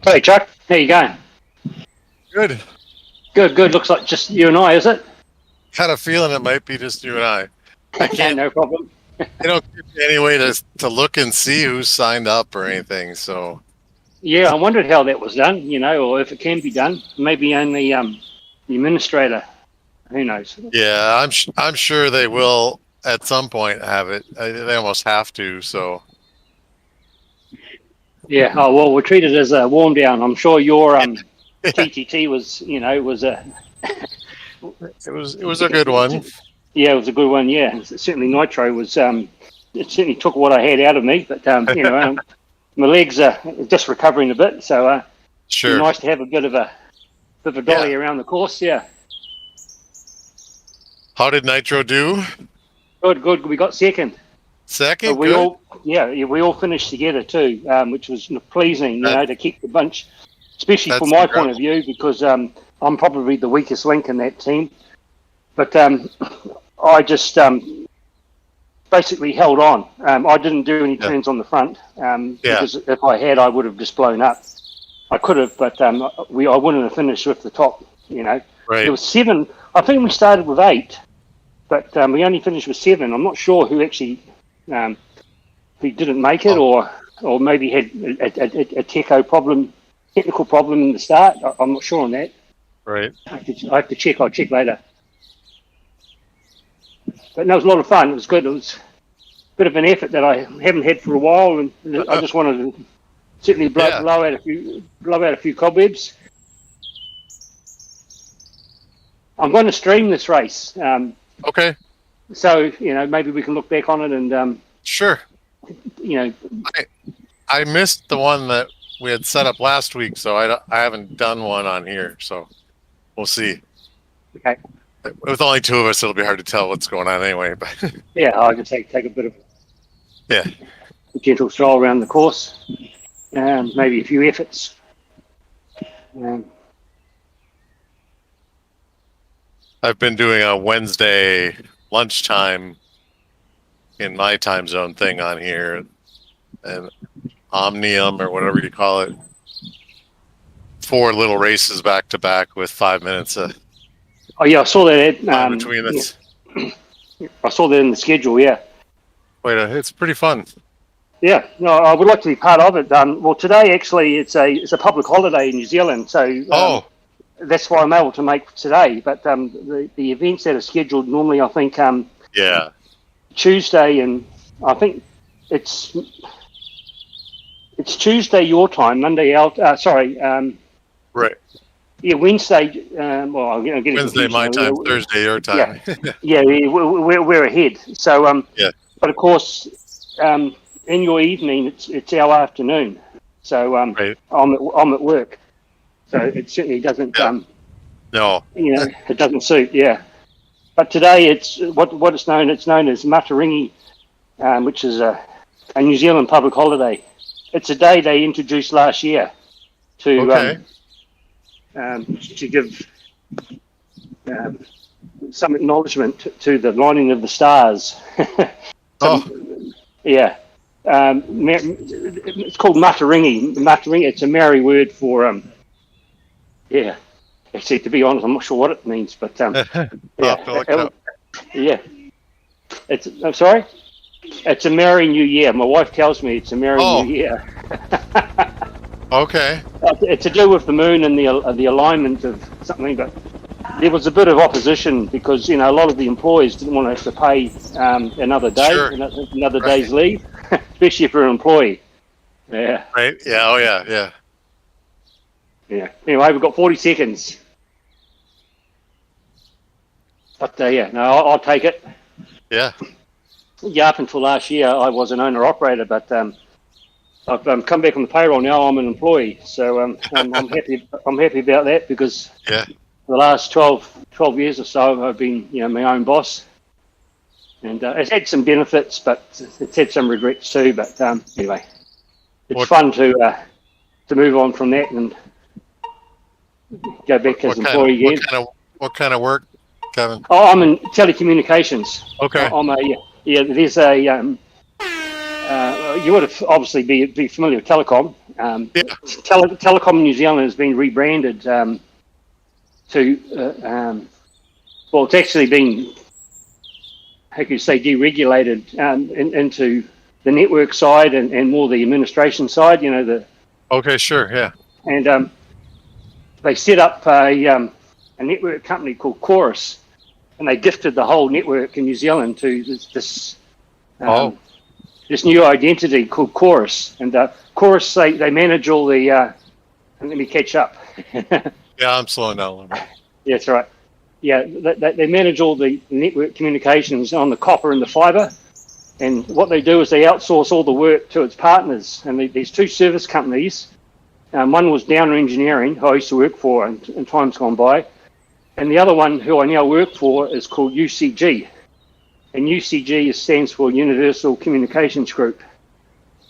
Hey Chuck, how you going? Good. Good. Looks like just you and I, is it? Had a feeling it might be just you and I. I can't. No problem. They don't give me any way to look and see who's signed up or anything. So Yeah, I wondered how that was done, or if it can be done. Maybe only the administrator. Who knows? yeah, I'm sure they will at some point have it. They almost have to. So Yeah. Oh well, we'll treat it as a warm down. I'm sure your TTT was a it was a good one. yeah, it was a good one. Yeah, certainly Nitro was. It certainly took what I had out of me, but my legs are just recovering a bit, so it'd be Sure. nice to have a bit of a dolly around the course. Yeah. How did Nitro do? Good. We got second. Second. We Good. we all finished together too, which was pleasing, to keep the bunch, especially from That's my incredible. point of view, because I'm probably the weakest link in that team. But I just basically held on. I didn't do any turns on the front because if I had, I would have just blown up. I could have, but I wouldn't have finished with the top. Right. There was 7. I think we started with 8, but we only finished with 7. I'm not sure who actually who didn't make it, or maybe had a technical problem in the start. I'm not sure on that. Right. I have to check. I'll check later. But no, it was a lot of fun. It was good. It was a bit of an effort that I haven't had for a while, and I just wanted to certainly blow out a few cobwebs. I'm going to stream this race. Okay. So maybe we can look back on it and Sure. I missed the one that we had set up last week, so I haven't done one on here. So we'll see. Okay. With only 2 of us, it'll be hard to tell what's going on anyway. But yeah, I can take a bit of a gentle stroll around the course, maybe a few efforts. I've been doing a Wednesday lunchtime in my time zone thing on here, and Omnium or whatever you call it. 4 little races back to back with 5 minutes of. Oh yeah, I saw that between us. Yeah. I saw that in the schedule. Yeah. It's pretty fun. Yeah, no, I would like to be part of it. Well, today actually it's a public holiday in New Zealand, so that's why I'm able to make today. But the events that are scheduled normally, I think, Tuesday, and I think it's Tuesday your time, Monday out. Right. Yeah, Wednesday. Well, I'm getting Wednesday my time, Thursday your time. Yeah, we're ahead. So but of course, in your evening, it's our afternoon. So I'm at work. So it certainly doesn't. No. It doesn't suit. Yeah. But today it's what it's known. It's known as Mataringi, which is a New Zealand public holiday. It's a day they introduced last year to give some acknowledgement to the lining of the stars. Yeah. It's called Mataringi. Mataringi. It's a Maori word for Actually, to be honest, I'm not sure what it means, but I'm sorry. It's a Maori New Year. My wife tells me it's a Maori New Year. Okay. It's to do with the moon and the alignment of something, but there was a bit of opposition because a lot of the employees didn't want to have to pay another day, another day's leave, especially if you're an employee. Yeah. Right. Yeah. Oh yeah. Yeah. Yeah. Anyway, we've got 40 seconds. But I'll take it. Yeah. Yeah. Up until last year, I was an owner operator, but I've come back on the payroll now. I'm an employee, so I'm happy. I'm happy about that because the last 12 years or so, I've been my own boss, and it's had some benefits, but it's had some regrets too. But anyway, it's fun to move on from that and go back as an employee again. What kind of work, Kevin? Oh, I'm in telecommunications. Okay. I'm there's a you would have obviously be familiar with telecom. Telecom New Zealand has been rebranded well, it's actually been, how can you say, deregulated into the network side and more the administration side. Okay, sure, yeah. And they set up a network company called Chorus, and they gifted the whole network in New Zealand to this new identity called Chorus. And Chorus, they manage all the. Let me catch up. Yeah, I'm slowing down a little bit. Yeah, that's right. Yeah, they manage all the network communications on the copper and the fibre. And what they do is they outsource all the work to its partners. And these two service companies, one was Downer Engineering, who I used to work for in times gone by. And the other one, who I now work for, is called UCG. And UCG stands for Universal Communications Group.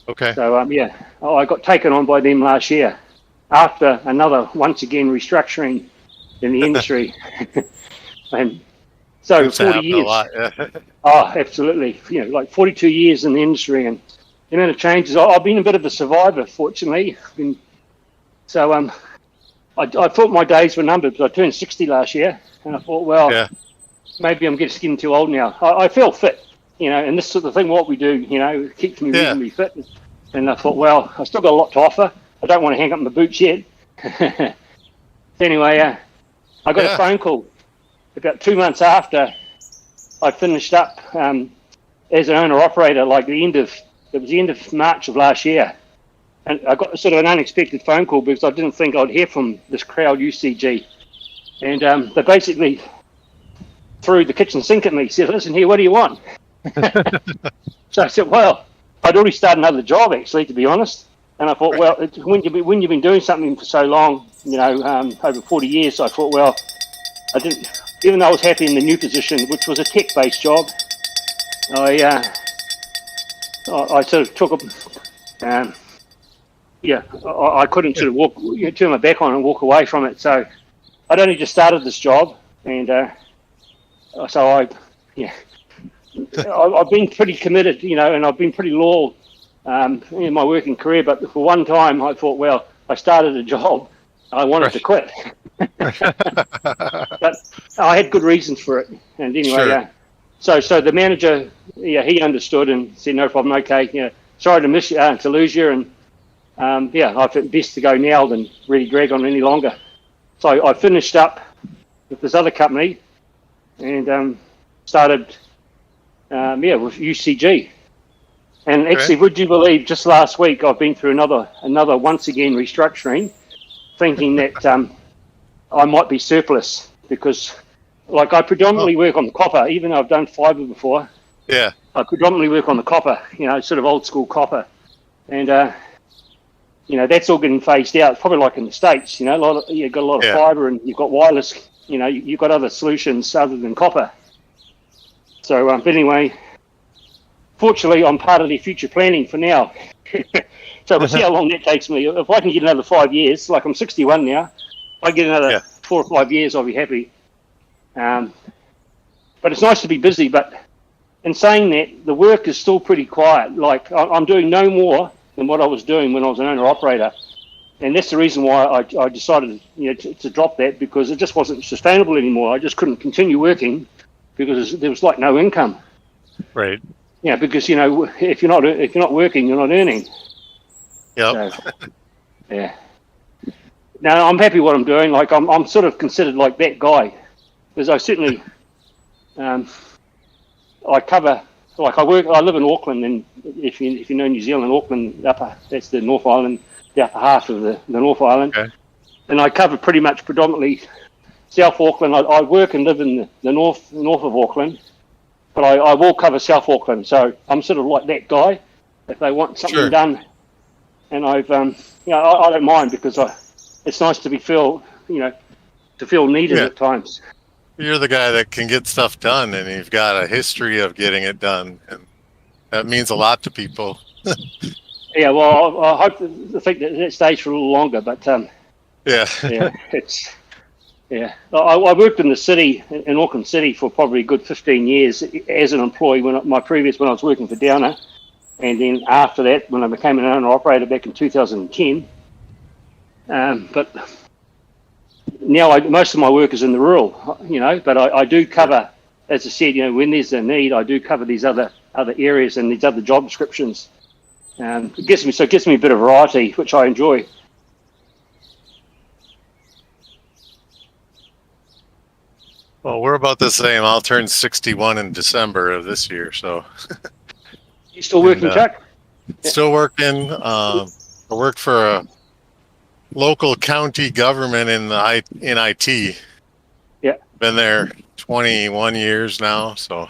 Okay. So, I got taken on by them last year after another, once again, restructuring in the industry. And so It's 40 years. A lot, yeah. Oh, absolutely. Like 42 years in the industry, and the amount of changes. I've been a bit of a survivor, fortunately. I thought my days were numbered, but I turned 60 last year, and I thought, well, maybe I'm getting too old now. I feel fit, and this sort of thing, what we do, keeps me reasonably fit. And I thought, well, I've still got a lot to offer. I don't want to hang up my boots yet. Anyway, I got a phone call about 2 months after I finished up as an owner-operator, it was the end of March of last year. And I got sort of an unexpected phone call because I didn't think I'd hear from this crowd, UCG. And they basically threw the kitchen sink at me, said, listen here, what do you want? So I said, well, I'd already started another job, actually, to be honest. And I thought, well, when you've been doing something for so long, over 40 years, I thought, well, even though I was happy in the new position, which was a tech-based job, I sort of took I couldn't sort of turn my back on and walk away from it. So I'd only just started this job, and I've been pretty committed, and I've been pretty loyal in my working career. But for one time, I thought, well, I started a job, I wanted to quit. But I had good reasons for it. And anyway, so the manager, he understood and said, no problem, okay, sorry to lose you, and I thought it best to go now than really drag on any longer. So I finished up with this other company and started with UCG. And actually, would you believe, just last week I've been through another once again restructuring, thinking that I might be surplus because, like, I predominantly work on the copper, even though I've done fibre before. Yeah. I predominantly work on the copper, sort of old school copper, and that's all getting phased out. Probably like in the States, you've got a lot of fibre and you've got wireless. You've got other solutions other than copper. So, but anyway, fortunately, I'm part of the future planning for now. So we'll see how long that takes me. If I can get another 5 years, like I'm 61 now, if I get another 4 or 5 years, I'll be happy. But it's nice to be busy. But in saying that, the work is still pretty quiet. Like I'm doing no more than what I was doing when I was an owner-operator. And that's the reason why I decided to drop that, because it just wasn't sustainable anymore. I just couldn't continue working because there was like no income. Right. Yeah, because if you're not working, you're not earning. Yep. So, yeah. Now I'm happy what I'm doing. Like I'm sort of considered like that guy, because I certainly I cover. Like I live in Auckland, and if you know New Zealand, Auckland that's the North Island, the upper half of the North Island. Okay. And I cover pretty much predominantly South Auckland. I work and live in the north of Auckland, but I will cover South Auckland. So I'm sort of like that guy if they want something done. And I've I don't mind, because it's nice to feel needed at times. You're the guy that can get stuff done, and you've got a history of getting it done, and that means a lot to people. Yeah, well, I hope to think that stays for a little longer, but I worked in the city, in Auckland City, for probably a good 15 years as an employee when I was working for Downer, and then after that, when I became an owner-operator back in 2010. But now most of my work is in the rural, but I do cover, as I said, when there's a need, I do cover these other areas and these other job descriptions. It gives me a bit of variety, which I enjoy. Well, we're about the same. I'll turn 61 in December of this year, so. You still working, Chuck? Still working. I work for a local county government in IT. Yeah. Been there 21 years now, so.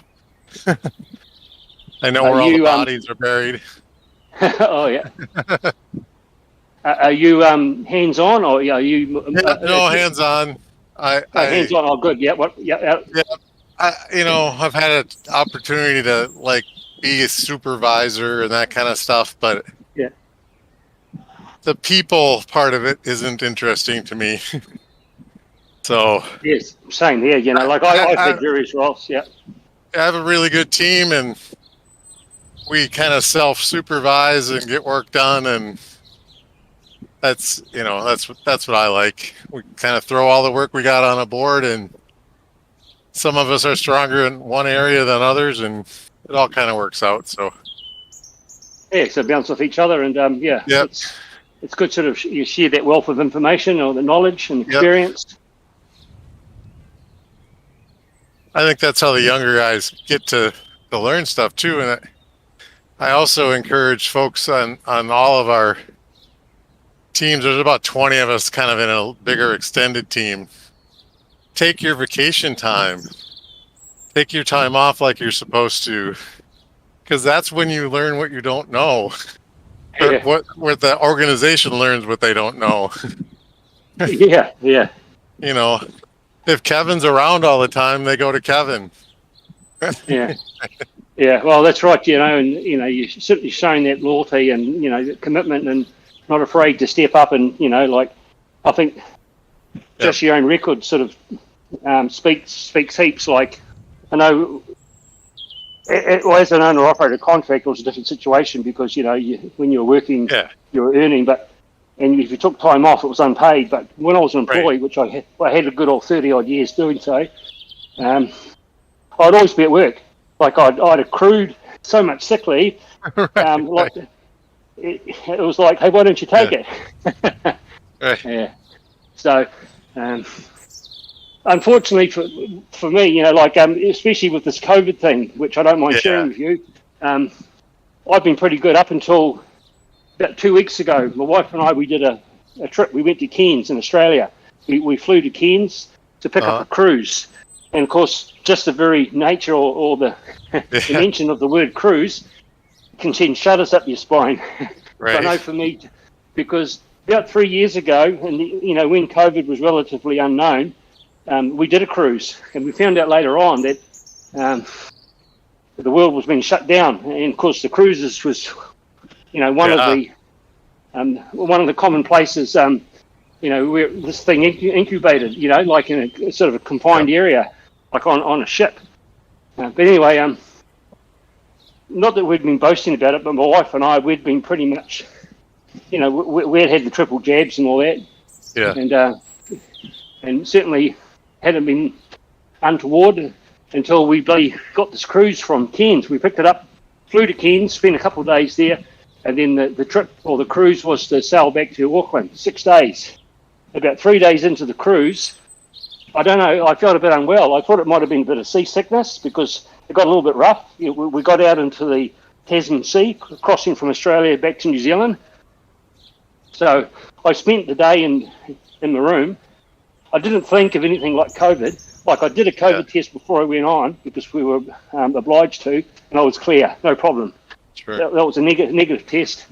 I know where all the bodies are buried. Oh, yeah. Are you hands-on, or are you? No, hands-on. Hands-on. Oh, good. Yeah. What? Yeah. I've had an opportunity to be a supervisor and that kind of stuff, but the people part of it isn't interesting to me. So yes, same here. I've had various roles. Yeah. I have a really good team, and we kind of self-supervise and get work done, and that's what I like. We kind of throw all the work we got on a board, and some of us are stronger in one area than others, and it all kind of works out. So so bounce off each other, and it's good sort of you share that wealth of information or the knowledge and experience. Yep. I think that's how the younger guys get to learn stuff too, and I also encourage folks on all of our teams. There's about 20 of us kind of in a bigger extended team. Take your vacation time. Take your time off like you're supposed to, because that's when you learn what you don't know. Yeah. What the organization learns what they don't know. Yeah. If Kevin's around all the time, they go to Kevin. Yeah. Yeah. Well, that's right. And you're certainly showing that loyalty and commitment, and not afraid to step up. And I think just your own record sort of speaks heaps. I know, as an owner-operator contract, it was a different situation because when you were working, you were earning, and if you took time off, it was unpaid. But when I was an employee, which I had a good old 30-odd years doing so, I'd always be at work. I'd accrued so much sick leave, it was like, hey, why don't you take it? Right. Yeah. So, unfortunately for me, especially with this COVID thing, which I don't mind sharing with you, I've been pretty good up until about 2 weeks ago. My wife and I, we did a trip. We went to Cairns in Australia. We flew to Cairns to pick up a cruise. And, of course, just the very nature or the mention of the word cruise can send shudders up your spine. Right. I know for me, because about 3 years ago, and when COVID was relatively unknown, we did a cruise, and we found out later on that the world was being shut down. And, of course, the cruises was, one of the common places, where this thing incubated, in a sort of a confined area, like on a ship. But anyway, not that we'd been boasting about it, but my wife and I, we'd been pretty much, we'd had the triple jabs and all that. Yeah. And certainly hadn't been untoward until we got this cruise from Cairns. We picked it up, flew to Cairns, spent a couple of days there, and then the trip or the cruise was to sail back to Auckland, 6 days. About 3 days into the cruise, I don't know, I felt a bit unwell. I thought it might have been a bit of seasickness because it got a little bit rough. We got out into the Tasman Sea, crossing from Australia back to New Zealand. So I spent the day in the room. I didn't think of anything like COVID. I did a COVID test before I went on because we were obliged to, and I was clear, no problem. Sure. That was a negative test.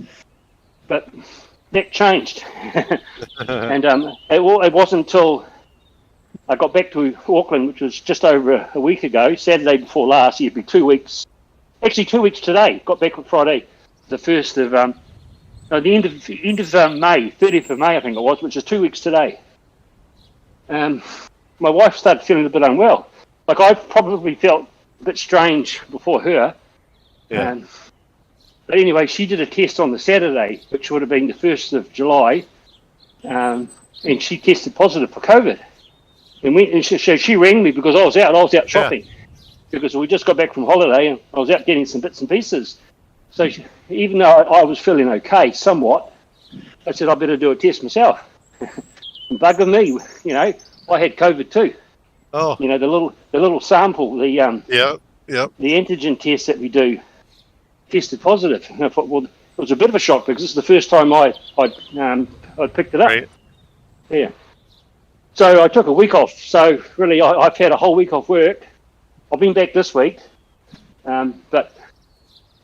But that changed. And it wasn't until I got back to Auckland, which was just over a week ago, Saturday before last, it'd be 2 weeks. Actually, 2 weeks today. Got back on Friday, the 1st of, the end of May, 30th of May, I think it was, which is 2 weeks today. My wife started feeling a bit unwell. I probably felt a bit strange before her. Yeah. But anyway, she did a test on the Saturday, which would have been the 1st of July, and she tested positive for COVID. And she rang me because I was out shopping, because we just got back from holiday and I was out getting some bits and pieces. So even though I was feeling okay somewhat, I said I better do a test myself. And bugger me, I had COVID too. Oh, the little sample, the antigen test that we do tested positive. And I thought, well, it was a bit of a shock because this is the first time I picked it up. Right. Yeah. So I took a week off. So really, I've had a whole week off work. I've been back this week, but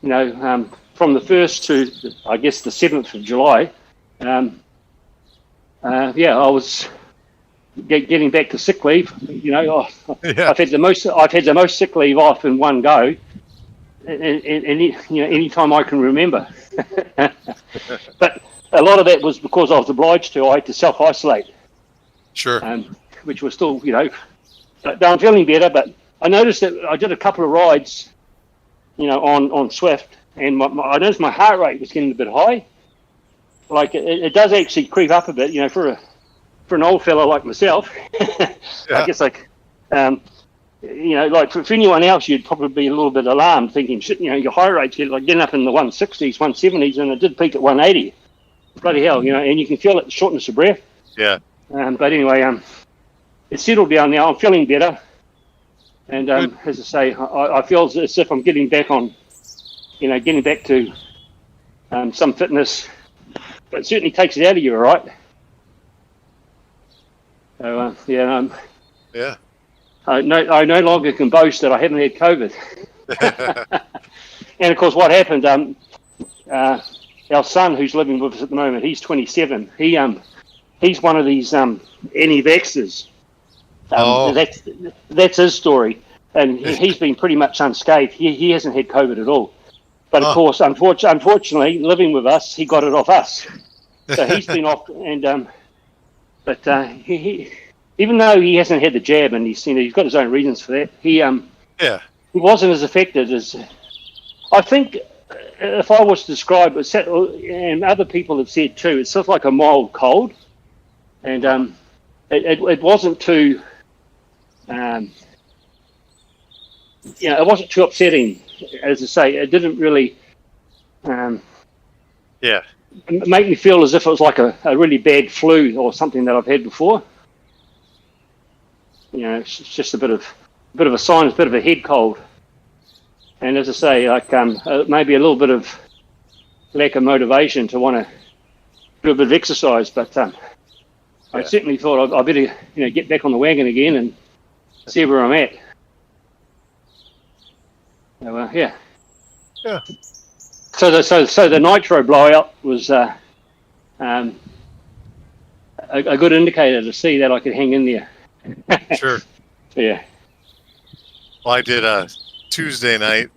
from the 1st to I guess the 7th of July, I was getting back to sick leave. I've had the most sick leave off in one go, and any time I can remember. But a lot of that was because I was obliged to. I had to self-isolate. Sure. Which was still, but I'm feeling better. But I noticed that I did a couple of rides, on Zwift, and I noticed my heart rate was getting a bit high. Like it does actually creep up a bit, for an old fellow like myself. I guess like for anyone else, you'd probably be a little bit alarmed, thinking, shit, your heart rate's getting up in the 160s, 170s, and it did peak at 180. Bloody hell, and you can feel it, the shortness of breath. Yeah. But anyway, it's settled down now. I'm feeling better, and as I say, I feel as if I'm getting back on, getting back to some fitness. But it certainly takes it out of you, all right? So I no longer can boast that I haven't had COVID. And of course, what happened? Our son, who's living with us at the moment, he's 27. He's one of these anti-vaxxers. That's his story, and he's been pretty much unscathed. He hasn't had COVID at all. But of course, unfortunately, living with us, he got it off us. So he's been off, and he even though he hasn't had the jab, and he's got his own reasons for that. He wasn't as affected as I think. If I was to describe it, and other people have said too, it's sort of like a mild cold, and it wasn't too, it wasn't too upsetting. As I say, it didn't really, make me feel as if it was like a really bad flu or something that I've had before. It's just a bit of a sinus, a bit of a head cold. And as I say, like maybe a little bit of lack of motivation to want to do a bit of exercise, but I certainly thought I better get back on the wagon again and see where I'm at. So yeah. So the nitro blowout was a good indicator to see that I could hang in there. Sure. Yeah. Well, I did a Tuesday night,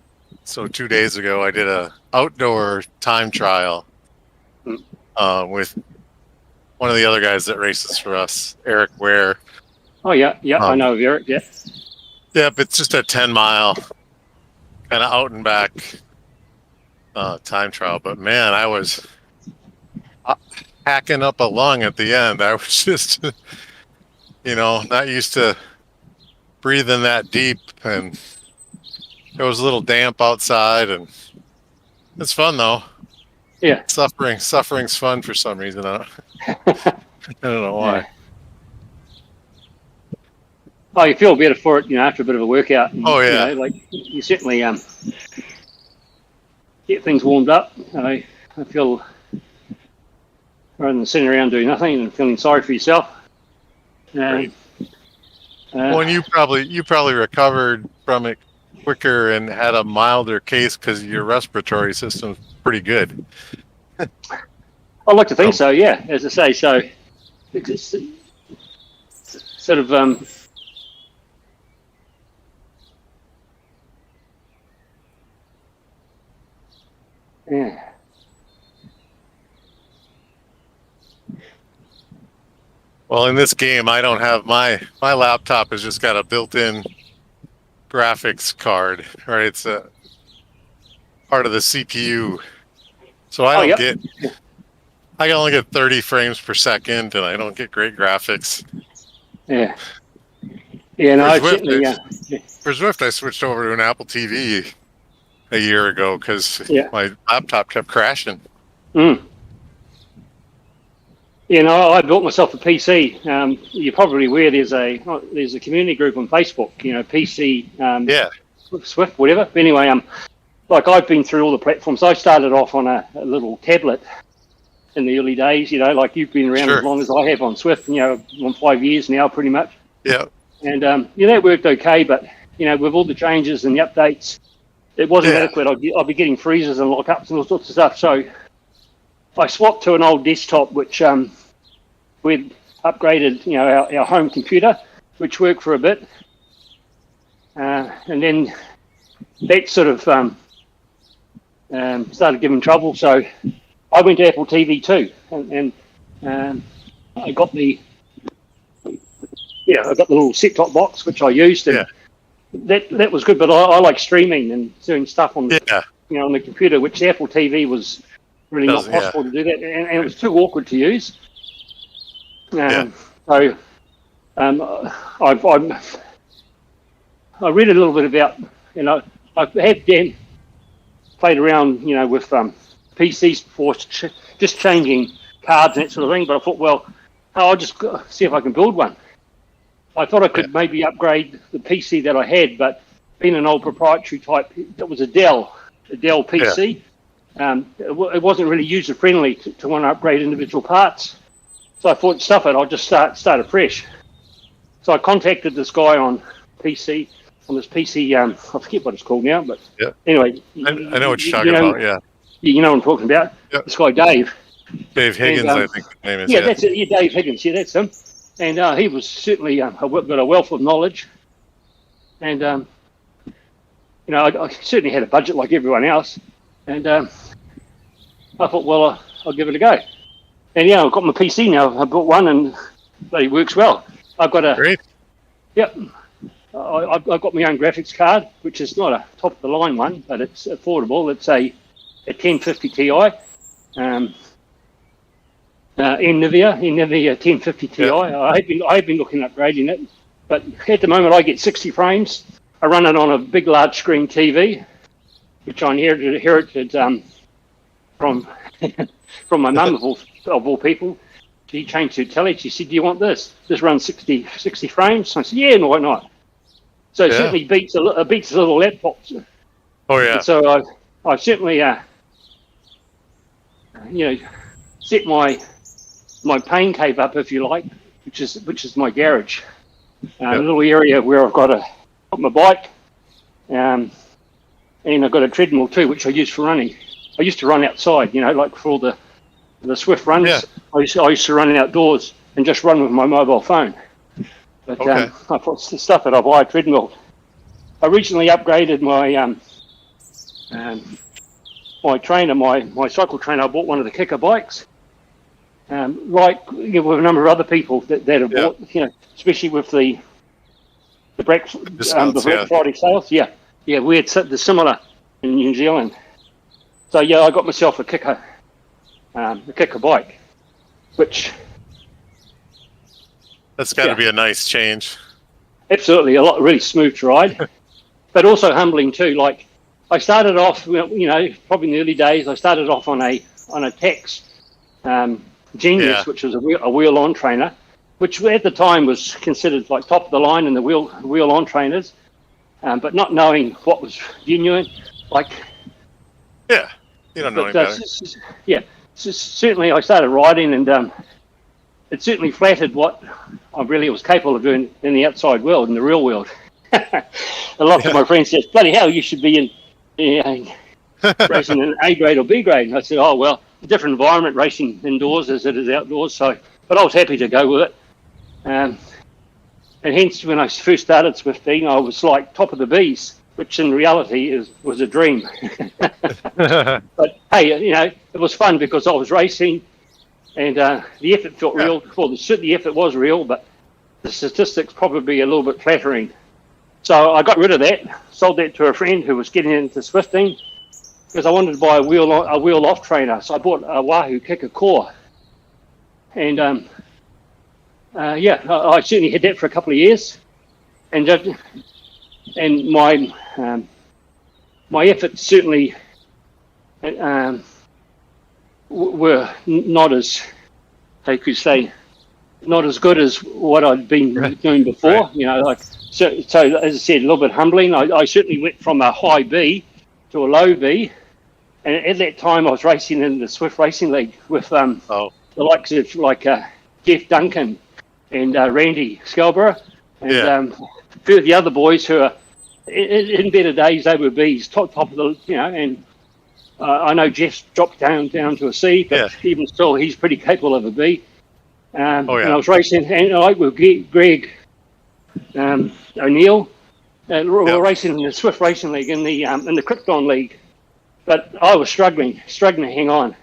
so 2 days ago, I did a outdoor time trial with one of the other guys that races for us, Eric Ware. Oh yeah, I know of Eric. Yeah. Yep, it's just a 10-mile kind of out and back time trial. But man, I was hacking up a lung at the end. I was just, not used to breathing that deep, and it was a little damp outside, and it's fun though. Yeah. Suffering's fun for some reason. I don't know why. Yeah. Oh, you feel better for it, after a bit of a workout. And, you certainly get things warmed up. I feel, rather than sitting around doing nothing and feeling sorry for yourself. Right. Well, and you probably recovered from it quicker and had a milder case because your respiratory system's pretty good. I'd like to think so, yeah. As I say, so it's sort of yeah. Well, in this game, I don't have my laptop has just got a built-in graphics card, right? It's a part of the CPU So I can only get 30 frames per second, and I don't get great graphics. Yeah. Yeah, no, For Zwift, certainly, for Zwift, I switched over to an Apple TV a year ago because my laptop kept crashing. Mm. You know, I built myself a PC. You're probably aware there's a community group on Facebook. You know, PC, Swift, whatever. But anyway, like I've been through all the platforms. I started off on a little tablet in the early days. You know, like you've been around as long as I have on Swift. You know, on 5 years now, pretty much. Yeah. And that worked okay, but you know, with all the changes and the updates, it wasn't adequate. I'd be getting freezes and lockups and all sorts of stuff. So I swapped to an old desktop, which we'd upgraded, you know, our home computer, which worked for a bit, and then that sort of started giving trouble. So I went to Apple TV too, and I got the little set-top box which I used, and that was good. But I like streaming and doing stuff on on the computer, which the Apple TV was really not possible to do that, and it was too awkward to use. So I read a little bit about, you know, I have played around, you know, with PCs before, just changing cards and that sort of thing. But I thought, well, I'll just see if I can build one. I thought I could maybe upgrade the PC that I had, but being an old proprietary type, it was a Dell PC. It wasn't really user friendly to want to upgrade individual parts. So I thought, stuff it, I'll just start afresh. So I contacted this guy on this PC, I forget what it's called now, but anyway. I know what you're talking about, You know what I'm talking about? Yep. This guy, Dave. Dave Higgins, I think his name is. Yeah, that's it. Yeah, Dave Higgins. Yeah, that's him. And he was certainly got a wealth of knowledge. And, you know, I certainly had a budget like everyone else. And I thought, well, I'll give it a go. And yeah, I've got my PC now. I bought one, and it works well. I've got Great. Yep. I've got my own graphics card, which is not a top of the line one, but it's affordable. It's a 1050 Ti. NVIDIA 1050 Ti. I've been looking at upgrading it, but at the moment I get 60 frames. I run it on a big, large screen TV, which I inherited from from my mum of all people. She changed her telly. She said, "Do you want this? This runs 60 frames." I said, "Yeah, no, why not?" So it certainly beats a little laptop. Oh yeah. And so I certainly set my pain cave up, if you like, which is my garage, a little area where I've got my bike, and I've got a treadmill too, which I use for running. I used to run outside, you know, like for all the Swift runs. Yeah. I used to run outdoors and just run with my mobile phone. But I thought the stuff that I buy a treadmill. I recently upgraded my my trainer, my cycle trainer. I bought one of the Kicker bikes. With a number of other people that have bought, you know, especially with the Black Friday sales. Yeah, we had the similar in New Zealand. So I got myself a Kicker bike, which that's got to be a nice change. Absolutely, really smooth to ride, but also humbling too. Like I started off, you know, probably in the early days, I started off on a Tax Genius, which was a wheel-on trainer, which at the time was considered like top of the line in the wheel-on trainers, but not knowing what was genuine, like. Yeah, you don't know any better. Certainly I started riding, and it certainly flattered what I really was capable of doing in the outside world, in the real world. A lot of my friends said, "Bloody hell, you should be in racing in A grade or B grade." And I said, "Oh well, different environment racing indoors as it is outdoors." So, but I was happy to go with it. And hence, when I first started Swifting, I was like top of the bees, which in reality was a dream. But hey, you know, it was fun because I was racing, and the effort felt real. Well, the effort was real, but the statistics probably a little bit flattering. So I got rid of that, sold that to a friend who was getting into Swifting, because I wanted to buy a wheel off trainer. So I bought a Wahoo Kicker Core, and I certainly had that for a couple of years, and my efforts certainly were not as, how could you say, not as good as what I'd been doing before. Right. You know, like so as I said, a little bit humbling. I certainly went from a high B to a low B, and at that time I was racing in the Zwift Racing League with the likes of like Jeff Duncan and Randy Scalborough, and a few of the other boys who are in better days. They were Bs, top of the, you know, and I know Jeff's dropped down to a C, but even still, he's pretty capable of a B. And I was racing, and I with Greg O'Neill, and we were racing in the Zwift Racing League in the Krypton League, but I was struggling to hang on,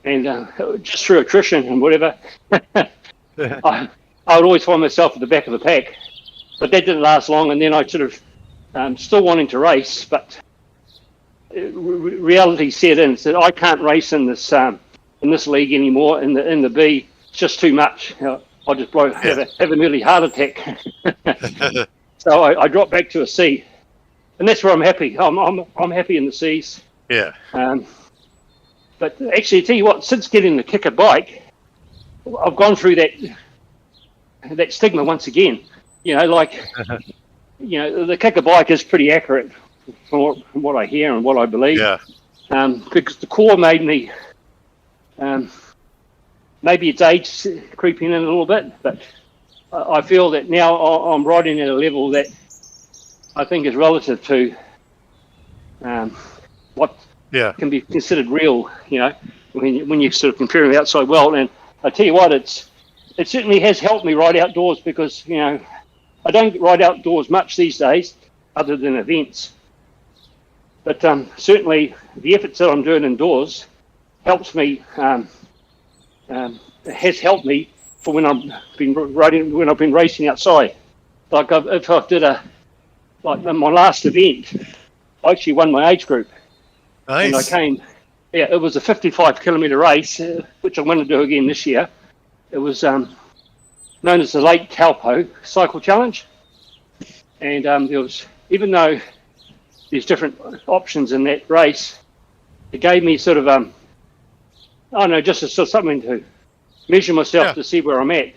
and just through attrition and whatever, I would always find myself at the back of the pack, but that didn't last long, and then I sort of still wanting to race, but reality set in, said I can't race in this league anymore. In the B, it's just too much. You know, I'll just have an early heart attack. So I dropped back to a C, and that's where I'm happy. I'm happy in the C's. Yeah. But actually, I tell you what, since getting the Kicker bike, I've gone through that stigma once again. You know, like you know, the Kicker bike is pretty accurate from what I hear and what I believe. Yeah. Because the Core made me, maybe it's age creeping in a little bit, but I feel that now I'm riding at a level that I think is relative to what can be considered real, you know, when you sort of compare the outside world. And I tell you what, it certainly has helped me ride outdoors, because, you know, I don't ride outdoors much these days other than events. But certainly the efforts that I'm doing indoors helps me, has helped me for when I've been racing outside. Like if I did like my last event, I actually won my age group. Nice. And I came, it was a 55-kilometre race, which I'm going to do again this year. It was known as the Lake Taupo Cycle Challenge. And there was, even though there's different options in that race, it gave me sort of, I don't know, just something to measure myself to see where I'm at.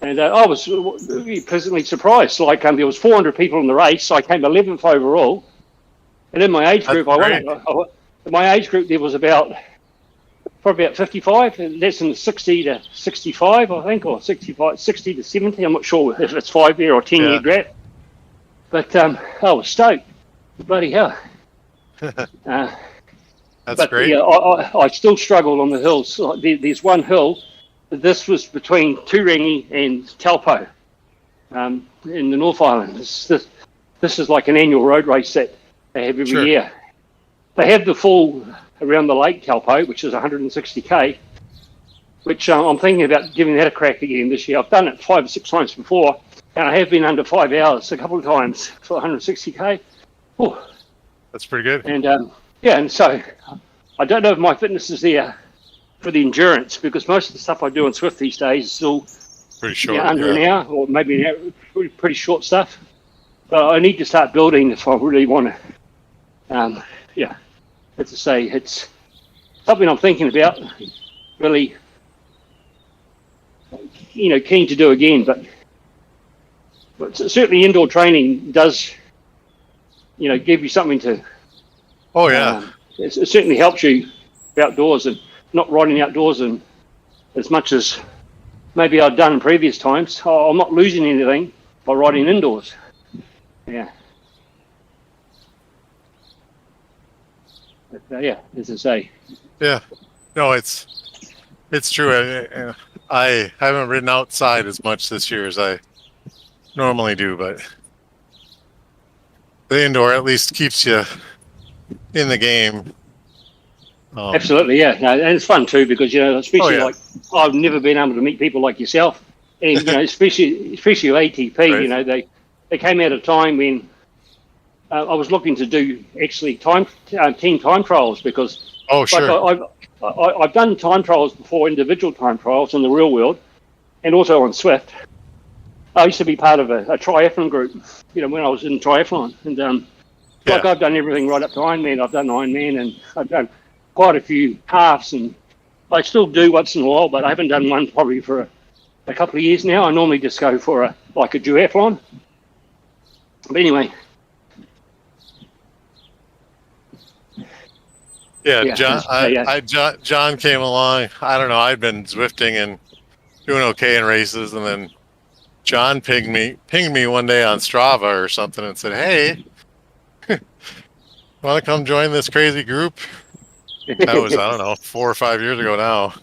And I was really pleasantly surprised. Like there was 400 people in the race, so I came 11th overall. And in my age group, in my age group, there was probably about 55, and that's in the 60 to 65, I think, or 60 to 70. I'm not sure if it's 5-year or 10-year gap. But I was stoked. Bloody hell. That's great. Yeah, I still struggle on the hills. There's one hill. This was between Turangi and Taupo in the North Island. This is like an annual road race that they have every year. They have the full around the Lake Taupo, which is 160k, which I'm thinking about giving that a crack again this year. I've done it 5 or 6 times before, and I have been under 5 hours a couple of times for 160k. Ooh. That's pretty good. And and so I don't know if my fitness is there for the endurance, because most of the stuff I do on Zwift these days is still pretty short, under an hour, or maybe an hour, pretty short stuff. But I need to start building if I really want to. As I say, it's something I'm thinking about. Really, you know, keen to do again. But certainly indoor training does, you know, give you something to. Oh yeah. It certainly helps you outdoors and not riding outdoors and as much as maybe I've done in previous times. I'm not losing anything by riding indoors. Yeah. But, as I say. Yeah. No, it's true. I haven't ridden outside as much this year as I normally do, but the indoor at least keeps you in the game. Absolutely, yeah. No, and it's fun too, because, you know, especially like I've never been able to meet people like yourself, and you know, especially ATP. Right. You know, they came out of a time when I was looking to do actually team time trials because Oh, sure. I've done time trials before, individual time trials in the real world, and also on Zwift. I used to be part of a triathlon group, when I was in triathlon, and I've done everything right up to Ironman. I've done Ironman, and I've done quite a few halves, and I still do once in a while, but I haven't done one probably for a couple of years now. I normally just go for a duathlon. But anyway. Yeah, John came along. I don't know. I'd been Zwifting and doing okay in races, and then John pinged me one day on Strava or something and said, "Hey, want to come join this crazy group?" That was, I don't know, 4 or 5 years ago now.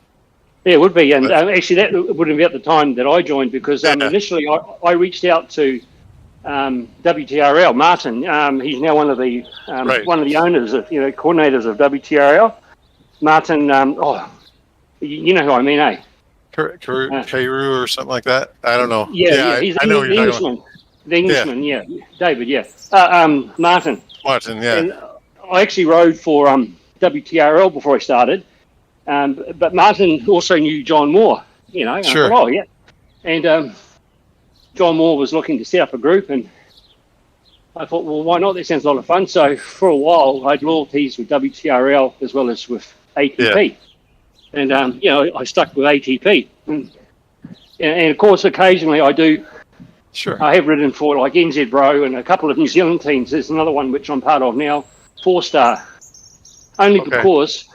Yeah, it would be, and actually that wouldn't be at the time that I joined because initially I reached out to WTRL, Martin. He's now one of the owners of, coordinators of WTRL. Martin, you know who I mean, eh? Carew or something like that. I don't know. Yeah, he's the Englishman. The Englishman, yeah. David, yeah. Martin. Martin, yeah. And I actually rode for WTRL before I started, but Martin also knew John Moore. Sure. Oh yeah, and John Moore was looking to set up a group, and I thought, well, why not? That sounds a lot of fun. So for a while, I had loyalties with WTRL as well as with ATP. Yeah. And, I stuck with ATP. And of course, occasionally I do. Sure. I have ridden for like NZ Bro and a couple of New Zealand teams. There's another one which I'm part of now, 4-star. Only because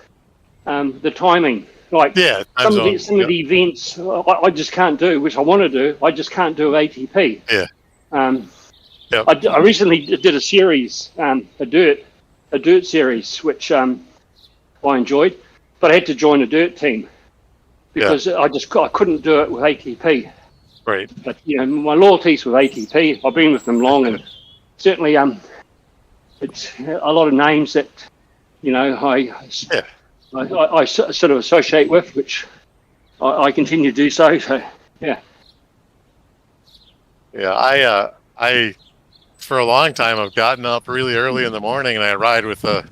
the timing. Like some of the events I just can't do, which I want to do. I just can't do ATP. Yeah. I recently did a series, a dirt series, which I enjoyed, but I had to join a dirt team because I couldn't do it with ATP. Right. But my loyalties with ATP, I've been with them long, and certainly it's a lot of names that I sort of associate with, which I continue to do so. So, yeah. Yeah, I for a long time I've gotten up really early in the morning and I ride with an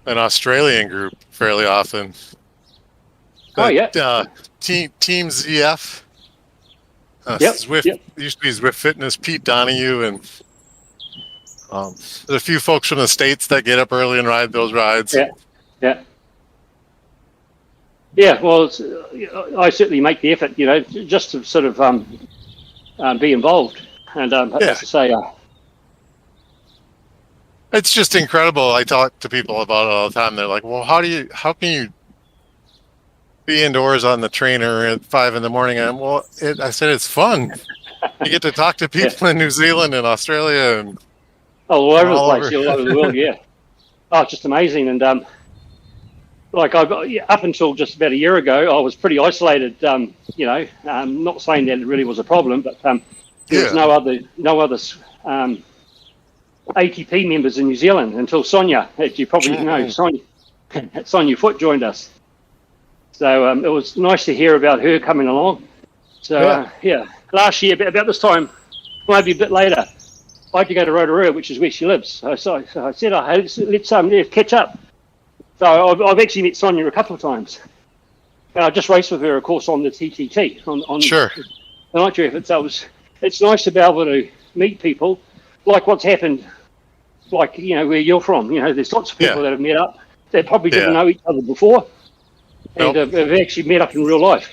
Australian group fairly often. Team ZF. Zwift used to be Zwift Fitness. Pete Donahue and there's a few folks from the States that get up early and ride those rides. Yeah, well, I certainly make the effort, just to sort of be involved. And as I say, it's just incredible. I talk to people about it all the time. They're like, "Well, how can you be indoors on the trainer at 5 a.m?" And I said it's fun. You get to talk to people in New Zealand and Australia and all over the place, all over the world. Yeah, it's just amazing. And up until just about a year ago, I was pretty isolated. Not saying that it really was a problem, but there was no other ATP members in New Zealand until Sonia, as you probably know, Sonia Foote joined us. So it was nice to hear about her coming along. So last year, about this time, maybe a bit later, I had to go to Rotorua, which is where she lives. So I said, let's catch up. So I've actually met Sonia a couple of times. And I just raced with her, of course, on the TTT, on the Nitro effort. So it's nice to be able to meet people, like what's happened, where you're from. There's lots of people that have met up that probably didn't know each other before, and have actually met up in real life.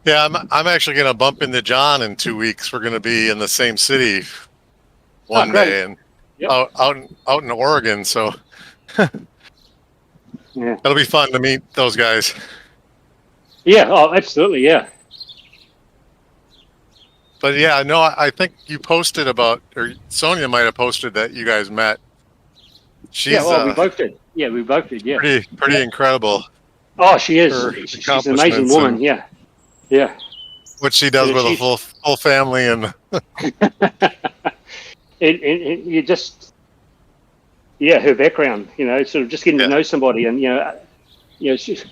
Yeah, I'm actually going to bump into John in 2 weeks. We're going to be in the same city one day, and out in Oregon. So it'll be fun to meet those guys. Yeah, absolutely, yeah. But I think you posted about, or Sonia might have posted that you guys met. We both did. Yeah, we both did. Yeah, pretty incredible. Oh, she is. She's an amazing woman. Yeah. What she does with a full family and you just her background. Sort of just getting to know somebody, and she's,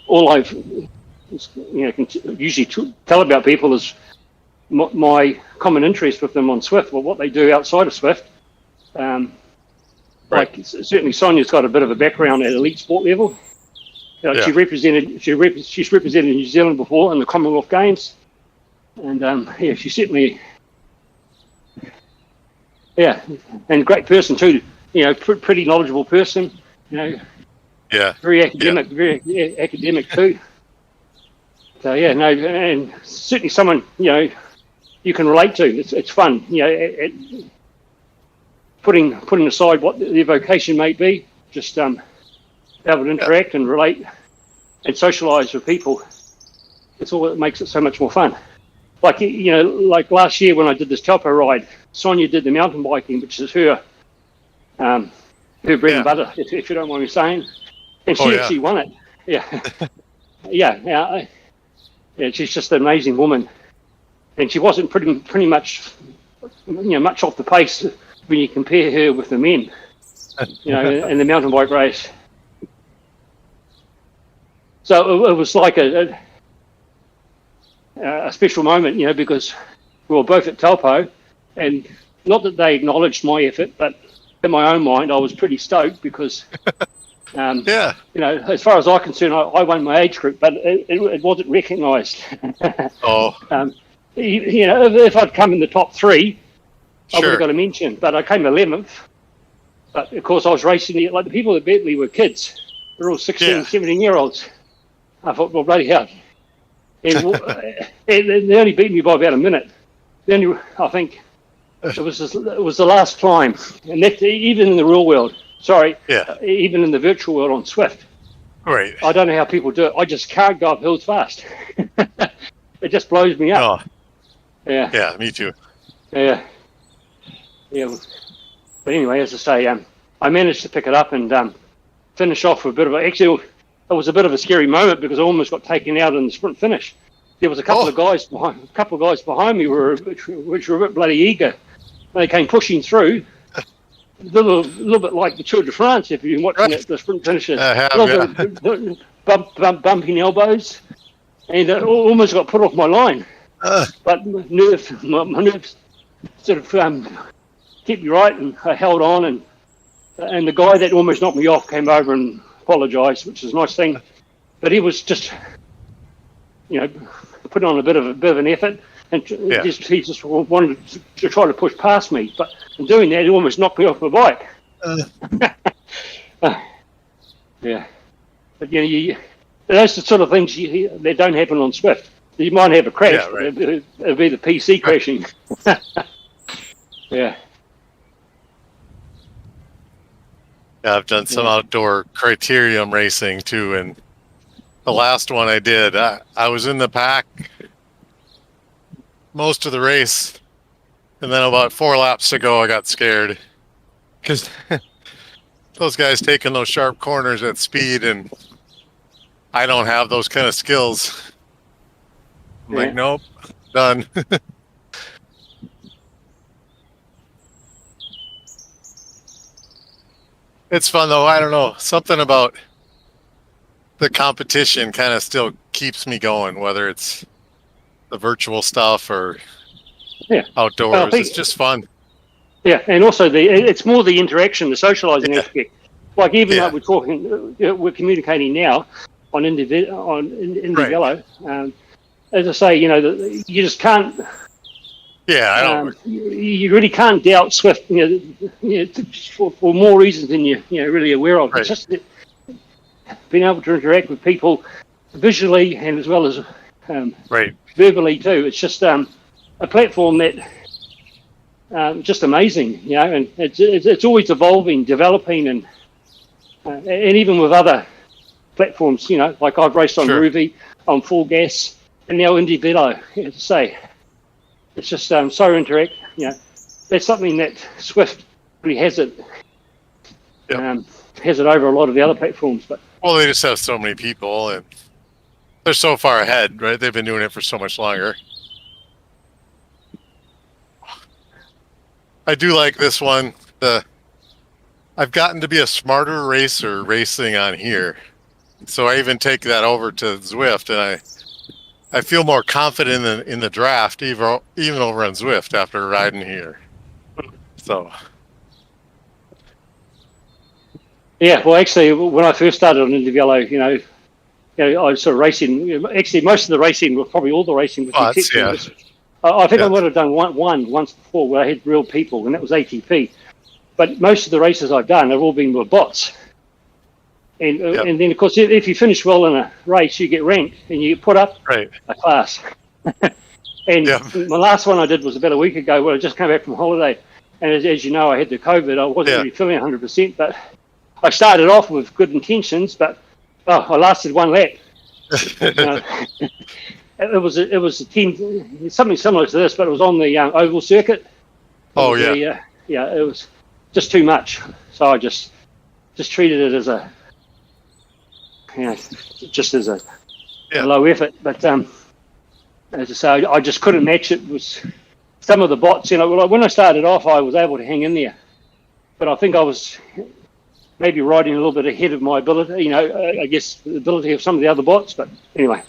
all I've can usually tell about people is my common interest with them on Zwift, well, what they do outside of Zwift. Like certainly Sonia's got a bit of a background at elite sport level. She's represented New Zealand before in the Commonwealth Games, and she's certainly and a great person too. Pretty knowledgeable person. Very academic too. So and certainly someone you can relate to. It's fun. Putting aside what their vocation may be, just be able to interact and relate and socialise with people. It's all that makes it so much more fun. Like like last year when I did this Taupo ride, Sonia did the mountain biking, which is her bread and butter, if you don't mind me saying, and she actually won it. She's just an amazing woman, and she wasn't pretty much much off the pace when you compare her with the men, in the mountain bike race. So it was like a special moment, because we were both at Taupo, and not that they acknowledged my effort, but in my own mind, I was pretty stoked because, as far as I'm concerned, I won my age group, but it wasn't recognised. If I'd come in the top three, I would have got a mention, but I came 11th. But of course, I was racing like the people that beat me were kids. They're all 16, 17-year-olds. I thought, well, bloody hell. And they only beat me by about a minute. I think it was the last climb, and that even in the real world. Sorry, even in the virtual world on Zwift. Right. I don't know how people do it. I just can't go up hills fast. It just blows me up. Oh. Yeah, me too. Yeah. But anyway, as I say, I managed to pick it up and finish off with a bit of it was a bit of a scary moment because I almost got taken out in the sprint finish. There was a couple of guys behind me which were a bit bloody eager. They came pushing through, a little bit like the Tour de France if you've been watching the sprint finishes. Bumping elbows, and almost got put off my line. But my nerves sort of kept me right, and I held on, and the guy that almost knocked me off came over and apologised, which is a nice thing. But he was just, putting on a bit of an effort, and he just wanted to try to push past me. But in doing that, he almost knocked me off my bike. But those are the sort of things that don't happen on Zwift. You might have a crash, but it'll be the PC crashing. Yeah, I've done some outdoor criterium racing too, and the last one I did, I was in the pack most of the race, and then about 4 laps to go, I got scared because those guys taking those sharp corners at speed, and I don't have those kind of skills. I'm like, nope, done. It's fun though. I don't know. Something about the competition kind of still keeps me going, whether it's the virtual stuff or outdoors. It's just fun. Yeah, and also it's more the interaction, the socialising aspect. Like even like we're communicating now on Indie as I say, you just can't. Yeah, I don't. You really can't doubt Zwift, for more reasons than you're really aware of. Right. It's just being able to interact with people visually and as well as verbally too. It's just a platform that just amazing, and it's always evolving, developing, and even with other platforms, like I've raced on Ruby, on Full Gas, and now Indie Velo, as I say. It's just so interact. That's something that Zwift really has it over a lot of the other platforms. But they just have so many people, and they're so far ahead, right? They've been doing it for so much longer. I do like this one. I've gotten to be a smarter racer racing on here, so I even take that over to Zwift, and I feel more confident in the draft, even over on Zwift after riding here. So. Yeah, well, actually, when I first started on Indiviello, I was sort of racing. Actually, most of the racing, well, probably all the racing, with the exception of this. I think I might have done one once before where I had real people, and that was ATP. But most of the races I've done have all been with bots. And then, of course, if you finish well in a race, you get ranked and you put up a class. And my last one I did was about a week ago where I just came back from holiday. And as you know, I had the COVID. I wasn't really feeling 100%, but I started off with good intentions, but I lasted one lap. It was a 10, something similar to this, but it was on the oval circuit. It was just too much. So I just treated it as a, just as a low effort. But as I say, I just couldn't match it with some of the bots. When I started off, I was able to hang in there, but I think I was maybe riding a little bit ahead of my ability, I guess the ability of some of the other bots, but anyway.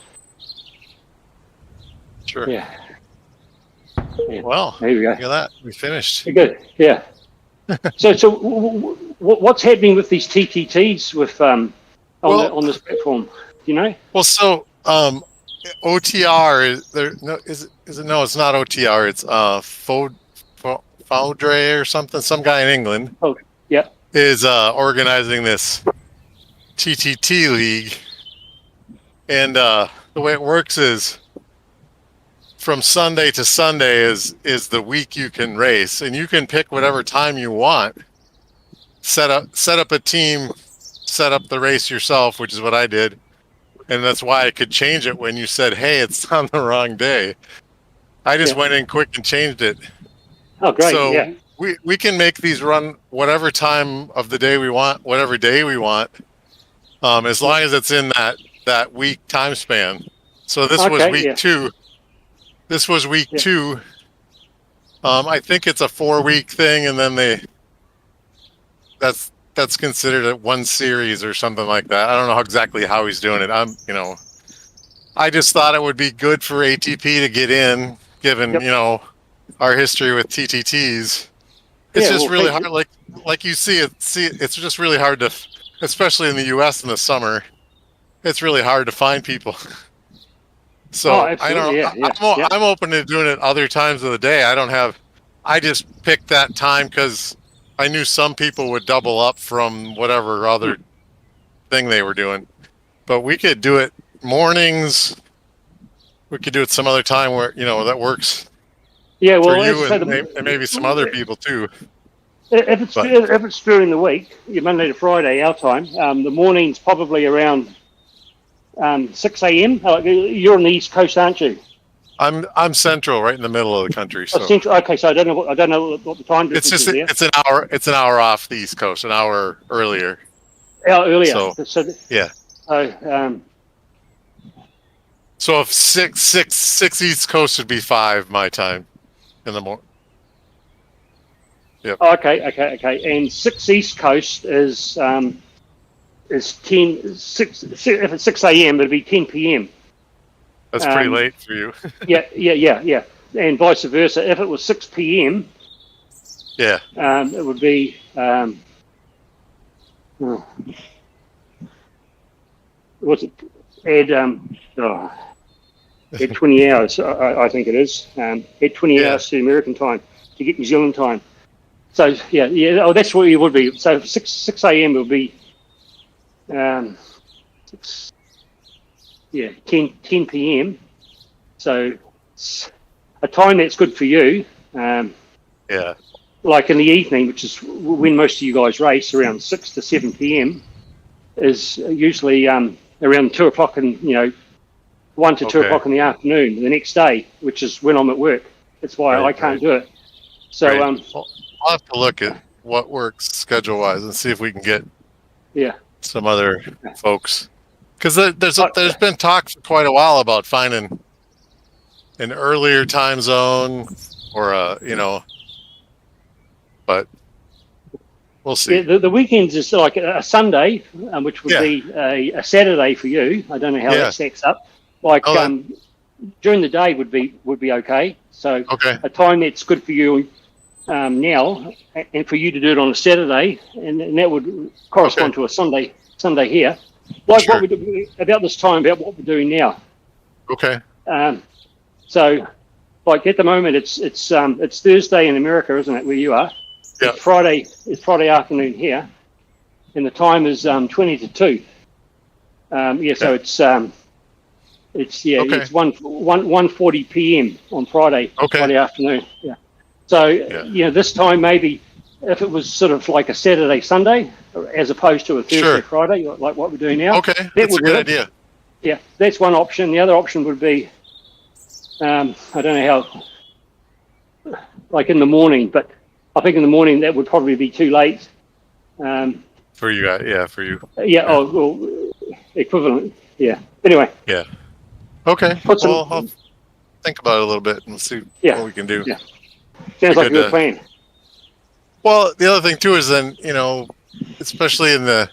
Sure. Yeah. Well, there we go. Look at that. We finished. Good. Yeah. So what's happening with these TTTs with on this platform? Do you know? Well, so OTR is there? No, is it? No, it's not OTR. It's Foudre or something. Some guy in England. Oh, yeah. Is organizing this TTT league, and the way it works is from Sunday to Sunday is the week you can race, and you can pick whatever time you want. Set up a team, set up the race yourself, which is what I did, and that's why I could change it when you said, "Hey, it's on the wrong day." I just went in quick and changed it. Oh, great! So we can make these run whatever time of the day we want, whatever day we want, as long as it's in that week time span. So this was week 2. This was week 2. I think it's a 4-week thing, and then that's considered a one series or something like that. I don't know exactly how he's doing it. I just thought it would be good for ATP to get in, given our history with TTTs. It's just really hard, like you see, it's just really hard to, especially in the U.S. in the summer, it's really hard to find people. So I'm open to doing it other times of the day. I just picked that time because I knew some people would double up from whatever other thing they were doing. But we could do it mornings. We could do it some other time where, that works. Yeah, well, for you and maybe some other people too. If it's during the week, Monday to Friday, our time, the morning's probably around 6 a.m. You're on the East Coast, aren't you? I'm central, right in the middle of the country. So. Central. Okay, so I don't know what the time difference is there. It's an hour off the East Coast, an hour earlier. Earlier. Yeah. So if six East Coast would be 5 my time in the morning. Yep. Okay. And 6 East Coast is 10. 6 if it's 6 a.m. it'll be 10 p.m. That's pretty late for you. Yeah. And vice versa. If it was 6 p.m. It would be what's it? Add 20 hours. I think it is. Add 20 hours to American time to get New Zealand time. So Oh, that's what it would be. So 6 a.m. will be 10 p.m. So it's a time that's good for you. Like in the evening, which is when most of you guys race, around 6 to 7 p.m. is usually around 2 o'clock and 1 to 2 o'clock in the afternoon the next day, which is when I'm at work. That's why I can't do it. So I'll have to look at what works schedule wise and see if we can get some other folks, because there's been talk for quite a while about finding an earlier time zone or but we'll see. The weekends is like a Sunday, which would be a Saturday for you. I don't know how that stacks up. during the day would be okay. So Okay. a time that's good for you now, and for you to do it on a Saturday, and that would correspond to a Sunday here. Like what we do about this time, about what we're doing now. Okay. So, like at the moment, it's Thursday in America, isn't it? Where you are? Yeah. It's Friday afternoon here, and the time is 20 to 2. So it's 1:40 p.m. on Friday afternoon. Yeah. So this time maybe if it was sort of like a Saturday Sunday as opposed to a Thursday Friday, like what we're doing now. Okay, that's a good idea. Yeah, that's one option. The other option would be I don't know how, like in the morning, but I think in the morning that would probably be too late. For you guys, for you. Yeah. Oh, well, equivalent. Yeah. Anyway. Yeah. Okay. I'll think about it a little bit and see what we can do. Yeah. Sounds like a good plan. Well, the other thing too is then, especially in the